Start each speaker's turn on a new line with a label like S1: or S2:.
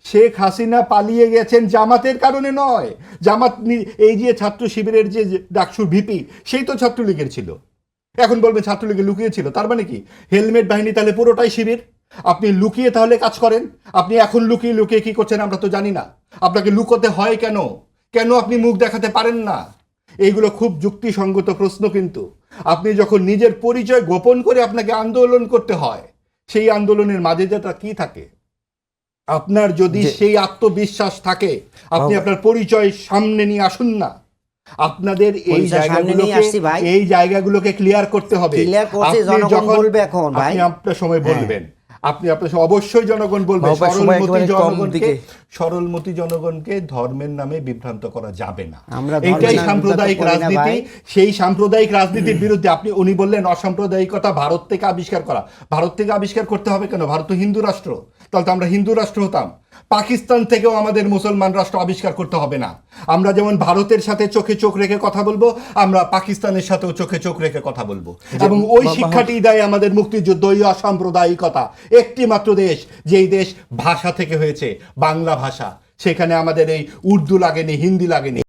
S1: শেখ হাসিনা পালিয়ে গেছেন জামাতের কারণে নয়। জামাত এই যে ছাত্র শিবিরের যে ডাকসুর ভিপি, সেই তো ছাত্রলীগের ছিল। এখন বলবেন ছাত্রলীগে লুকিয়েছিল, তার মানে কি হেলমেট বাহিনী তাহলে পুরোটাই শিবির? আপনি লুকিয়ে তাহলে কাজ করেন? আপনি এখন লুকিয়ে লুকিয়ে কি করছেন আমরা তো জানি না। আপনাকে লুকোতে হয় কেন? কেন আপনি মুখ দেখাতে পারেন না? এইগুলো খুব যুক্তিসঙ্গত প্রশ্ন। কিন্তু আপনি যখন নিজের পরিচয় গোপন করে আপনাকে আন্দোলন করতে হয়, সেই আন্দোলনের মাঝে যেটা কি থাকে? আপনার যদি সেই আত্মবিশ্বাস থাকে, আপনি আপনার পরিচয় সামনে নিয়ে আসুন না। আপনাদের এই জায়গাগুলোকে ক্লিয়ার করতে হবে। আপনি আপনার সময় বলবেন, আপনি আপনার অবশ্যই জনগণ বলবে। সরলমতি জনগণকে ধর্মের নামে বিভ্রান্ত করা যাবে না। এটাই সাম্প্রদায়িক রাজনীতি। সেই সাম্প্রদায়িক রাজনীতির বিরুদ্ধে উনি বললেন অসাম্প্রদায়িকতা ভারত থেকে আবিষ্কার করা। ভারত থেকে আবিষ্কার করতে হবে কেন? ভারত তো হিন্দু রাষ্ট্র, তাহলে তো আমরা হিন্দু রাষ্ট্র হতাম। পাকিস্তান থেকেও আমাদের মুসলমান রাষ্ট্র আবিষ্কার করতে হবে না। আমরা যেমন ভারতের সাথে চোখে চোখ রেখে কথা বলবো, আমরা পাকিস্তানের সাথেও চোখে চোখ রেখে কথা বলবো। এবং ওই শিক্ষাটি দেয় আমাদের মুক্তিযুদ্ধ, ওই অসাম্প্রদায়িকতা। একটি মাত্র দেশ, যেই দেশ ভাষা থেকে হয়েছে, বাংলা ভাষা, সেখানে আমাদের এই উর্দু লাগেনি, হিন্দি লাগেনি।